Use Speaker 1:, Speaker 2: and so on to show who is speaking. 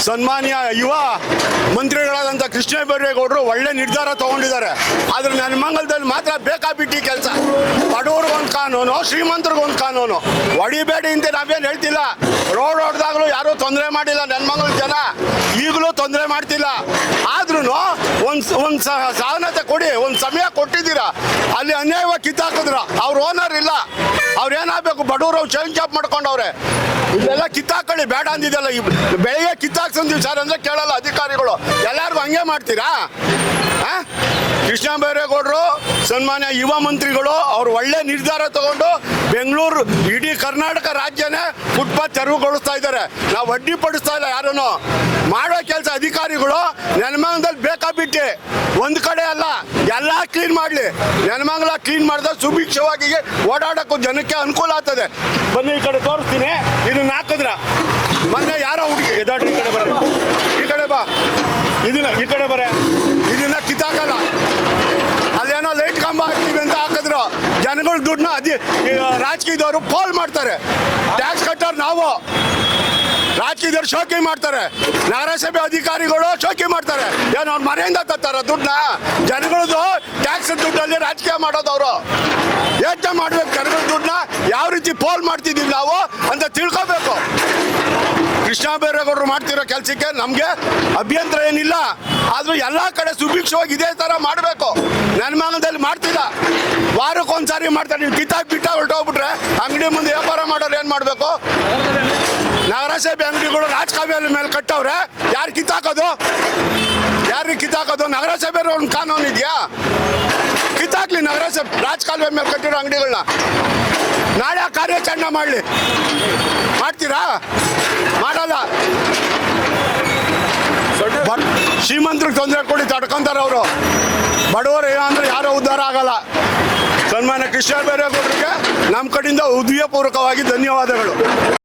Speaker 1: ಸನ್ಮಾನ್ಯ ಯುವ ಮಂತ್ರಿಗಳಾದಂಥ ಕೃಷ್ಣ ಬೈರೇಗೌಡರು ಒಳ್ಳೆ ನಿರ್ಧಾರ ತಗೊಂಡಿದ್ದಾರೆ. ಆದ್ರೆ ನೆಲಮಂಗಲದಲ್ಲಿ ಮಾತ್ರ ಬೇಕಾಬಿಟ್ಟಿ ಕೆಲಸ. ಬಡವ್ರಿಗೊಂದು ಕಾನೂನು, ಶ್ರೀಮಂತರಿಗೊಂದು ಕಾನೂನು. ಹೊಡಿಬೇಡಿ ಅಂತ ನಾವೇನು ಹೇಳ್ತಿಲ್ಲ. ರೋಡ್ ಹೊಡೆದಾಗಲೂ ಯಾರೂ ತೊಂದರೆ ಮಾಡಿಲ್ಲ ನೆಲಮಂಗಲ ಜನ, ಈಗಲೂ ತೊಂದರೆ ಮಾಡ್ತಿಲ್ಲ. ಆದ್ರೂ ಒಂದು ಸಹನತೆ ಕೊಡಿ, ಒಂದು ಸಮಯ ಕೊಟ್ಟಿದ್ದೀರಾ. ಅಲ್ಲಿ ಅನ್ಯಾಯವಾಗಿ ಕಿತ್ತಾಕಿದ್ರ, ಅವ್ರ ಓನರ್ ಇಲ್ಲ, ಅವ್ರು ಏನಾಗಬೇಕು, ಬಡವರು ಚೇಂಜ್ ಜಾಬ್ ಮಾಡ್ಕೊಂಡವ್ರೆ. ಇಲ್ಲೆಲ್ಲ ಕಿತ್ತಾಕೊಳ್ಳಿ ಬೇಡ ಅಂದಿದ್ದಲ್ಲ. ಬೆಳಿಗ್ಗೆ ಕಿತ್ತಾಕ್ಸಂದೀವಿ ಸರ್ ಅಂದ್ರೆ ಕೇಳಲ್ಲ ಅಧಿಕಾರಿಗಳು. ಎಲ್ಲರಿಗೂ ಹಂಗೆ ಮಾಡ್ತೀರಾ? ಕೃಷ್ಣ ಬೈರೇಗೌಡರು ಸನ್ಮಾನ್ಯ ಯುವ ಮಂತ್ರಿಗಳು ಅವ್ರು ಒಳ್ಳೆ ನಿರ್ಧಾರ ತಗೊಂಡು ಬೆಂಗಳೂರು ಇಡೀ ಕರ್ನಾಟಕ ರಾಜ್ಯನೇ ಫುಟ್ಪಾತ್ ತೆರವುಗೊಳಿಸ್ತಾ ಇದ್ದಾರೆ. ನಾವು ಅಡ್ಡಿ ಪಡಿಸ್ತಾ ಇಲ್ಲ ಯಾರನ್ನು. ಮಾಡೋ ಕೆಲಸ ಅಧಿಕಾರಿಗಳು ನೆಲಮಂಗಲದಲ್ಲಿ ಬೇಕಾಬಿಟ್ಟು ಒಂದು ಕಡೆ ಅಲ್ಲ, ಎಲ್ಲ ಕ್ಲೀನ್ ಮಾಡಲಿ. ನೆಲಮಂಗಲ ಕ್ಲೀನ್ ಮಾಡಿದ್ರೆ ಸುಭಿಕ್ಷವಾಗಿ ಓಡಾಡೋಕ್ಕೂ ಜನಕ್ಕೆ ಅನುಕೂಲ ಆಗ್ತದೆ. ಬನ್ನಿ ಈ ಕಡೆ ತೋರಿಸ್ತೀನಿ. ಇದನ್ನ ಹಾಕಿದ್ರ ಮೊನ್ನೆ ಯಾರೋ ಹುಡುಗಿ ಎದಾಡ್ರಿ, ಈ ಕಡೆ ಬರ, ಈ ಕಡೆ ಬಾ, ಇದನ್ನ ಈ ಕಡೆ ಬರ, ಇದನ್ನ ಕಿತ್ತಾಕಲ್ಲ. ಅದೇನೋ ಲೈಟ್ ಕಂಬ ಹಾಕ್ತೀವಿ ಅಂತ ಹಾಕಿದ್ರು. ಜನಗಳ ದುಡ್ಡನ್ನ ರಾಜಕೀಯದವರು ಪೋಲ್ ಮಾಡ್ತಾರೆ. ಟ್ಯಾಕ್ಸ್ ಕಟ್ಟೋರು ನಾವು, ರಾಜಕೀಯದವ್ರು ಶೋಕಿ ಮಾಡ್ತಾರೆ. ನಗರಸಭೆ ಅಧಿಕಾರಿಗಳು ಶೋಕಿ ಮಾಡ್ತಾರೆ. ಏನು ಅವ್ರ ಮನೆಯಿಂದ ತರ್ತಾರ ದುಡ್ಡನ್ನ? ಜನಗಳದ್ದು ಟ್ಯಾಕ್ಸ್ ದುಡ್ಡಲ್ಲಿ ರಾಜಕೀಯ ಮಾಡೋದವರು. ಯೋಚನೆ ಮಾಡ್ಬೇಕು, ಜನಗಳ ದುಡ್ಡನ್ನ ಯಾವ ರೀತಿ ಪೋಲ್ ಮಾಡ್ತಿದ್ದೀವಿ ನಾವು ಅಂತ ತಿಳ್ಕೊಬೇಕು. ಕೃಷ್ಣ ಬೈರೇಗೌಡರು ಮಾಡ್ತಿರೋ ಕೆಲಸಕ್ಕೆ ನಮಗೆ ಅಭ್ಯಂತರ ಏನಿಲ್ಲ. ಆದರೂ ಎಲ್ಲ ಕಡೆ ಸುಭಿಕ್ಷವಾಗಿ ಇದೇ ಥರ ಮಾಡಬೇಕು. ನೆಲಮಂಗಲದಲ್ಲಿ ಮಾಡ್ತಿಲ್ಲ, ವಾರಕ್ಕೊಂದ್ಸಾರಿ ಮಾಡ್ತಾರೆ. ನೀವು ಕಿತ್ತಾಕ್ ಹೊರಟೋಗ್ಬಿಟ್ರೆ ಅಂಗಡಿ ಮುಂದೆ ವ್ಯಾಪಾರ ಮಾಡೋರು ಏನು ಮಾಡಬೇಕು? ನಗರಸಭೆ ಅಂಗಡಿಗಳು ರಾಜಕಾಲುವೆ ಮೇಲೆ ಕಟ್ಟವ್ರೆ, ಯಾರು ಕಿತ್ತಾಕೋದು? ಯಾರಿಗೆ ಕಿತ್ತಾಕೋದು? ನಗರಸಭೆ ಒಂದು ಕಾನೂನು ಇದೆಯಾ? ಕಿತ್ತಾಕ್ಲಿ ನಗರಸಭೆ ರಾಜಕಾಲುವೆ ಮೇಲೆ ಕಟ್ಟಿರೋ ಅಂಗಡಿಗಳನ್ನ. ನಾಳೆ ಕಾರ್ಯಾಚರಣೆ ಮಾಡಲಿ, ಮಾಡ್ತೀರಾ? ಮಾಡಲ್ಲ. ಶ್ರೀಮಂತರಿಗೆ ತೊಂದರೆ ಕೊಡಿ ತಡ್ಕೊಂತಾರೆ ಅವರು. ಬಡವರು ಏನಂದ್ರೆ ಯಾರೋ ಉದ್ಧಾರ ಆಗಲ್ಲ. ಸನ್ಮಾನ್ಯ ಕೃಷ್ಣ ಬೈರೇಗೌಡರಿಗೆ ನಮ್ಮ ಕಡೆಯಿಂದ ಹೃದಯಪೂರ್ವಕವಾಗಿ ಧನ್ಯವಾದಗಳು.